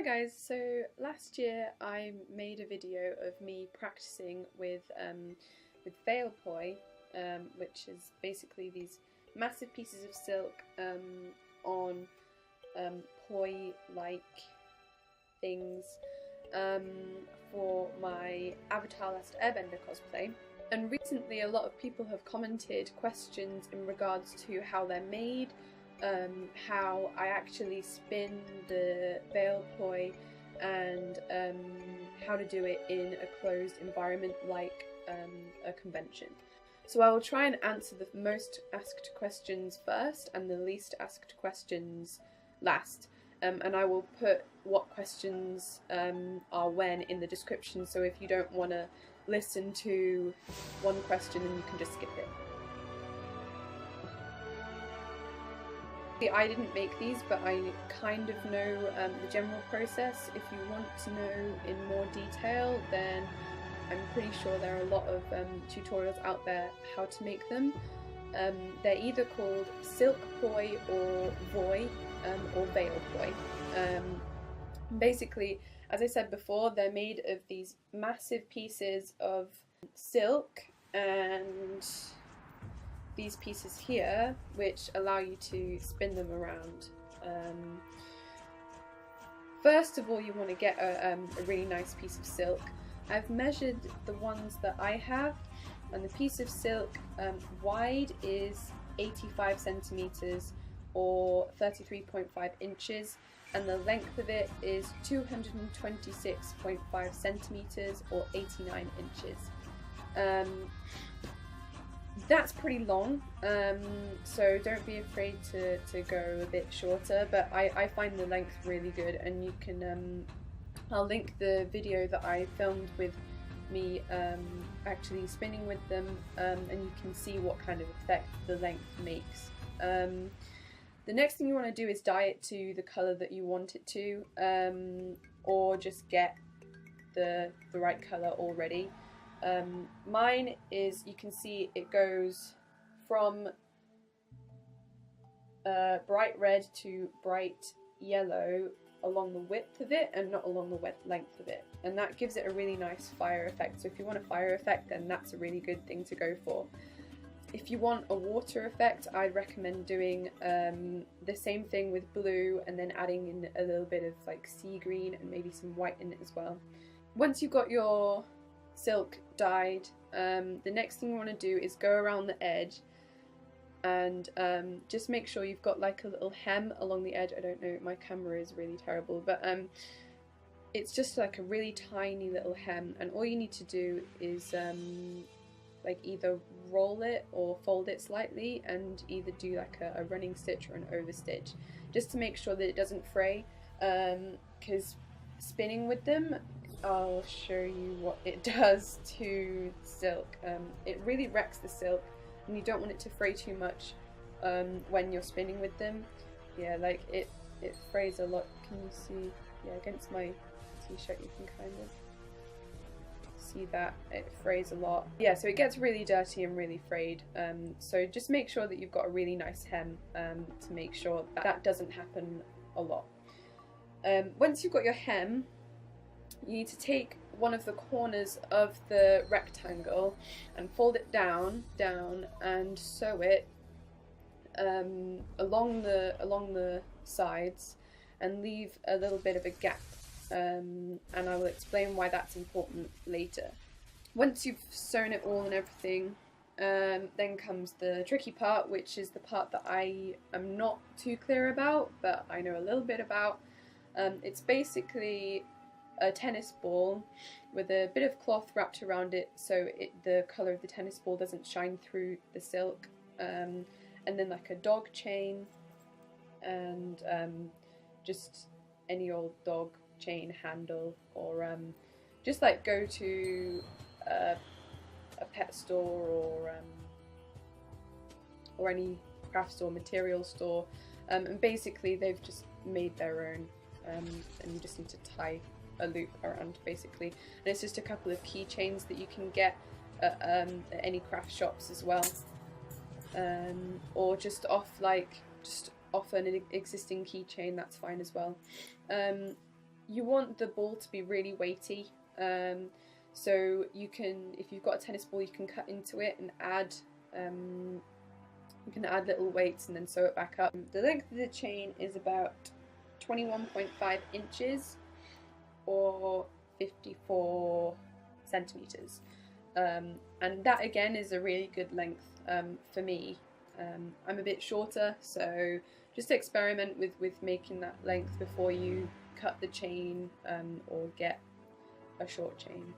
guys, so last year I made a video of me practicing with veil poi, which is basically these massive pieces of silk on poi-like things for my Avatar: Last Airbender cosplay. And recently a lot of people have commented questions in regards to how they're made, how I actually spin the veil poi, and how to do it in a closed environment like a convention. So I will try and answer the most asked questions first and the least asked questions last. And I will put what questions are when in the description, so if you don't want to listen to one question then you can just skip it. I didn't make these, but I kind of know the general process. If you want to know in more detail, then I'm pretty sure there are a lot of tutorials out there how to make them. They're either called silk poi or voi or veil poi. Basically, as I said before, they're made of these massive pieces of silk and these pieces here, which allow you to spin them around. First of all, you want to get a really nice piece of silk. I've measured the ones that I have, and the piece of silk wide is 85 centimeters or 33.5 inches, and the length of it is 226.5 centimeters or 89 inches. That's pretty long, so don't be afraid to go a bit shorter, but I find the length really good, and you can, I'll link the video that I filmed with me actually spinning with them, and you can see what kind of effect the length makes. The next thing you want to do is dye it to the colour that you want it to, or just get the right colour already. Mine is, you can see it goes from bright red to bright yellow along the width of it and not along the length of it, and that gives it a really nice fire effect. So if you want a fire effect, then that's a really good thing to go for. If you want a water effect, I'd recommend doing the same thing with blue and then adding in a little bit of like sea green and maybe some white in it as well. Once you've got your silk dyed, the next thing you want to do is go around the edge and just make sure you've got like a little hem along the edge. I don't know, my camera is really terrible, but it's just like a really tiny little hem, and all you need to do is like either roll it or fold it slightly and either do like a running stitch or an overstitch, just to make sure that it doesn't fray, because spinning with them, I'll show you what it does to silk. It really wrecks the silk, and you don't want it to fray too much when you're spinning with them. Yeah, like it frays a lot. Can you see? Yeah, against my t-shirt you can kind of see that it frays a lot. Yeah, so it gets really dirty and really frayed. So just make sure that you've got a really nice hem to make sure that doesn't happen a lot. Once you've got your hem, you need to take one of the corners of the rectangle and fold it down and sew it along the sides and leave a little bit of a gap, and I will explain why that's important later. Once you've sewn it all and everything, then comes the tricky part, which is the part that I am not too clear about, but I know a little bit about. It's basically a tennis ball with a bit of cloth wrapped around it so the colour of the tennis ball doesn't shine through the silk, and then like a dog chain and just any old dog chain handle, or just like go to a pet store or any craft store, material store, and basically they've just made their own, and you just need to tie a loop around basically, and it's just a couple of keychains that you can get at any craft shops as well, or just off an existing keychain, that's fine as well. you want the ball to be really weighty. So you can, if you've got a tennis ball, you can cut into it and add little weights and then sew it back up. The length of the chain is about 21.5 inches or 54 centimeters. And that again is a really good length for me. I'm a bit shorter, so just experiment with making that length before you cut the chain or get a short chain.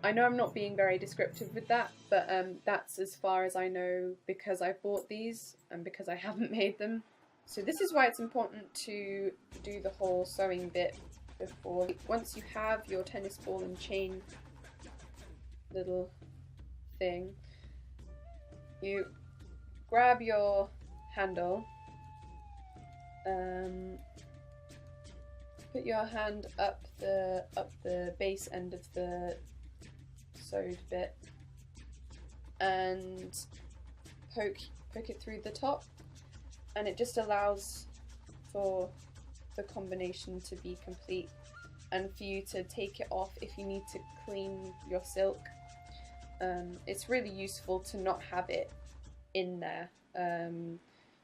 I know I'm not being very descriptive with that, but that's as far as I know because I bought these and because I haven't made them. So this is why it's important to do the whole sewing bit before. Once you have your tennis ball and chain little thing, you grab your handle, put your hand up the base end of the sewed bit and poke it through the top, and it just allows for the combination to be complete and for you to take it off if you need to clean your silk. It's really useful to not have it in there.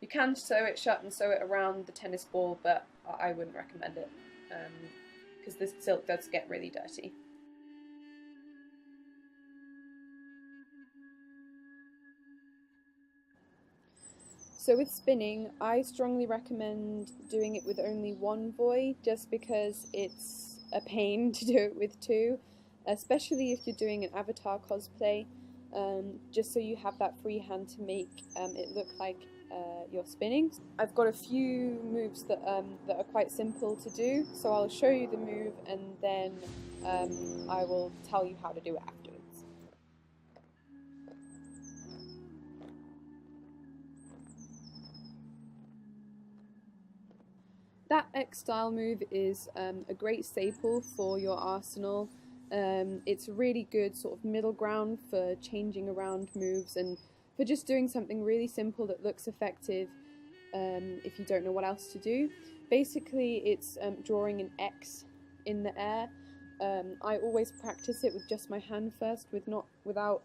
You can sew it shut and sew it around the tennis ball, but I wouldn't recommend it because the silk does get really dirty. So with spinning, I strongly recommend doing it with only one voy, just because it's a pain to do it with two, especially if you're doing an avatar cosplay, just so you have that free hand to make it look like you're spinning. I've got a few moves that are quite simple to do, so I'll show you the move and then I will tell you how to do it afterwards. That X-style move is a great staple for your arsenal. It's a really good sort of middle ground for changing around moves and for just doing something really simple that looks effective if you don't know what else to do. Basically, it's drawing an X in the air. I always practice it with just my hand first, without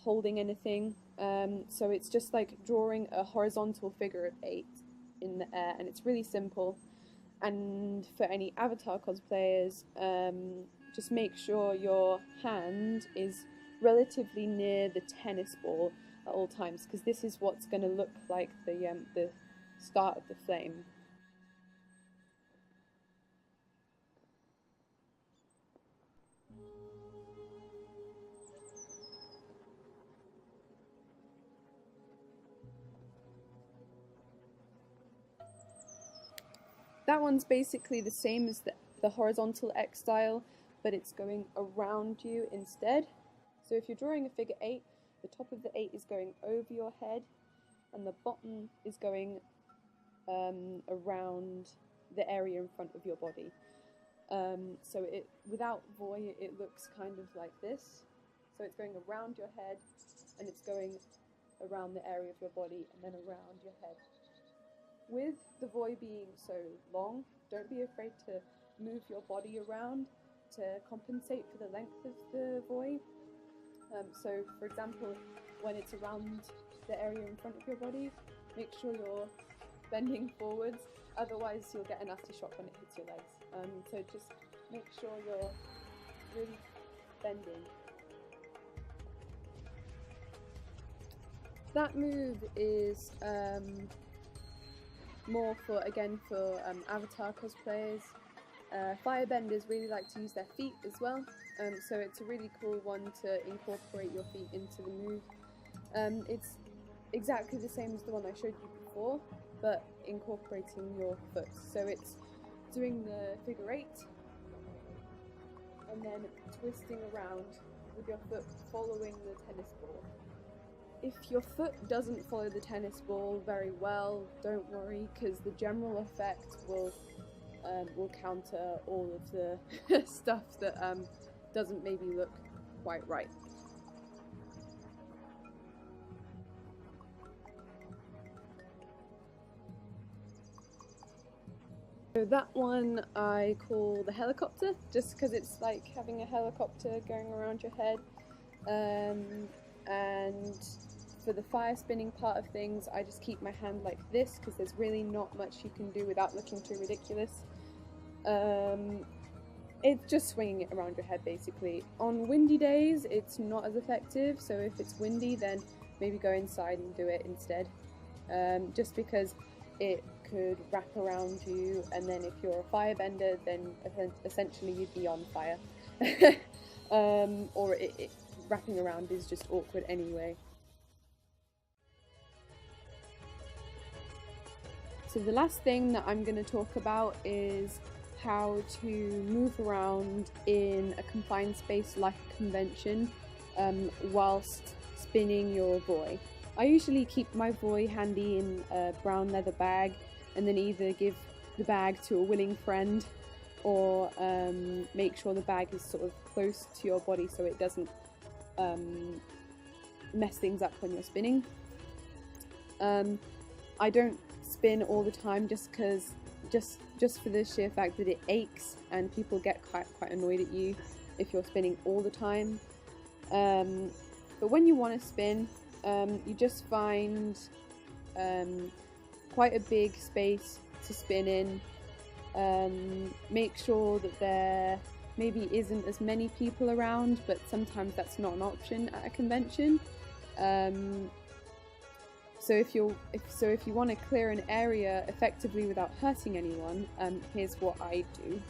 holding anything. So it's just like drawing a horizontal figure of 8 in the air, and it's really simple. And for any avatar cosplayers, just make sure your hand is relatively near the tennis ball at all times, because this is what's going to look like the start of the flame. That one's basically the same as the horizontal X style, but it's going around you instead. So if you're drawing a figure 8, the top of the 8 is going over your head, and the bottom is going around the area in front of your body. So without voy, it looks kind of like this. So it's going around your head, and it's going around the area of your body, and then around your head. With the voy being so long, don't be afraid to move your body around to compensate for the length of the voy. So, for example, when it's around the area in front of your body, make sure you're bending forwards, otherwise you'll get a nasty shock when it hits your legs. So just make sure you're really bending. That move is more for avatar cosplayers. Firebenders really like to use their feet as well, so it's a really cool one to incorporate your feet into the move. It's exactly the same as the one I showed you before, but incorporating your foot. So it's doing the figure 8 and then twisting around with your foot following the tennis ball. If your foot doesn't follow the tennis ball very well, don't worry, because the general effect will counter all of the stuff that doesn't maybe look quite right. So that one I call the helicopter, just because it's like having a helicopter going around your head. And for the fire spinning part of things, I just keep my hand like this because there's really not much you can do without looking too ridiculous. It's just swinging it around your head basically. On windy days it's not as effective, so if it's windy then maybe go inside and do it instead, just because it could wrap around you, and then if you're a firebender then essentially you'd be on fire. Or it wrapping around is just awkward anyway. So the last thing that I'm going to talk about is how to move around in a confined space like a convention whilst spinning your voy. I usually keep my voy handy in a brown leather bag and then either give the bag to a willing friend or make sure the bag is sort of close to your body so it doesn't mess things up when you're spinning. I don't spin all the time just for the sheer fact that it aches and people get quite annoyed at you if you're spinning all the time. But when you want to spin, you just find quite a big space to spin in. Make sure that there maybe isn't as many people around, but sometimes that's not an option at a convention. So if you want to clear an area effectively without hurting anyone, here's what I do.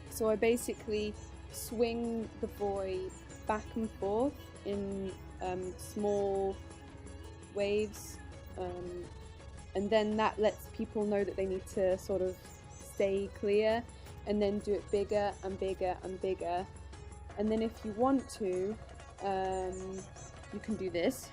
So I basically swing the voy back and forth in small waves, and then that lets people know that they need to sort of stay clear, and then do it bigger and bigger and bigger. And then if you want to, you can do this.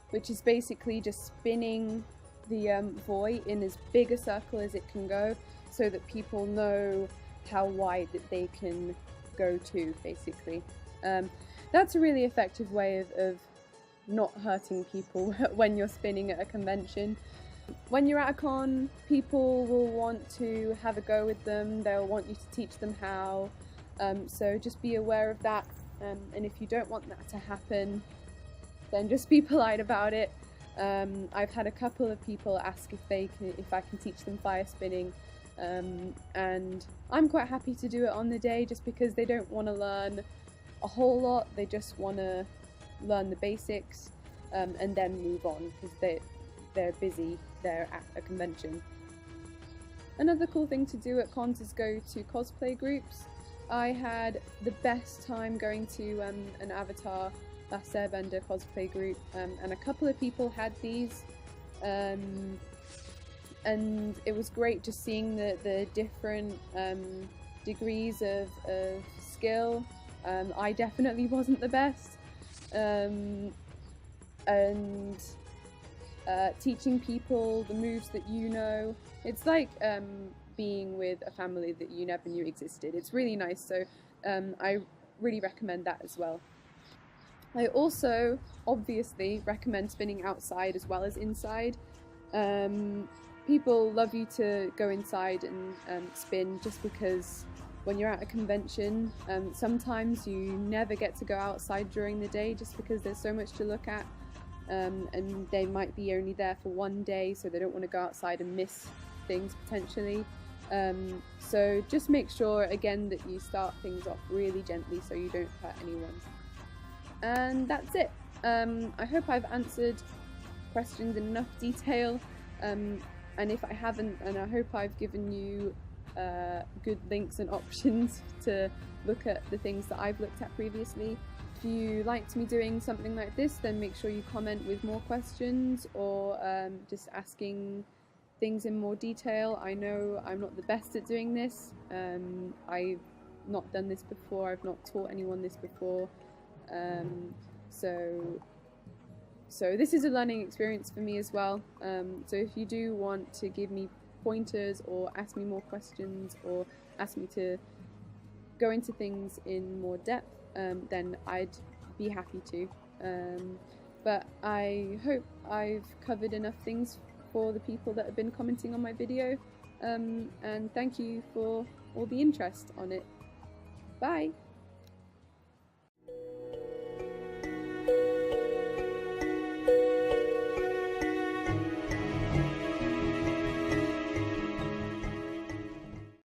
Which is basically just spinning the voy in as big a circle as it can go, so that people know how wide that they can go to, basically. That's a really effective way of not hurting people when you're spinning at a convention. When you're at a con, people will want to have a go with them, they'll want you to teach them how, so just be aware of that, and if you don't want that to happen, then just be polite about it. I've had a couple of people ask if I can teach them fire spinning, and I'm quite happy to do it on the day just because they don't want to learn a whole lot, they just want to learn the basics and then move on because they're busy, they're at a convention. Another cool thing to do at cons is go to cosplay groups. I had the best time going to an Avatar Last Airbender cosplay group, and a couple of people had these, and it was great just seeing the different degrees of skill. I definitely wasn't the best, and teaching people the moves that you know. It's like being with a family that you never knew existed. It's really nice, so I really recommend that as well. I also obviously recommend spinning outside as well as inside. People love you to go inside and spin just because when you're at a convention, sometimes you never get to go outside during the day just because there's so much to look at, and they might be only there for one day, so they don't want to go outside and miss things potentially. So just make sure again that you start things off really gently so you don't hurt anyone. And that's it. I hope I've answered questions in enough detail, and if I haven't, and I hope I've given you good links and options to look at the things that I've looked at previously. If you liked me doing something like this, then make sure you comment with more questions or just asking things in more detail. I know I'm not the best at doing this. I've not done this So this is a learning experience for me as well. So if you do want to give me pointers or ask me more questions or ask me to go into things in more depth, then I'd be happy to. But I hope I've covered enough things for the people that have been commenting on my video, and thank you for all the interest on it. Bye!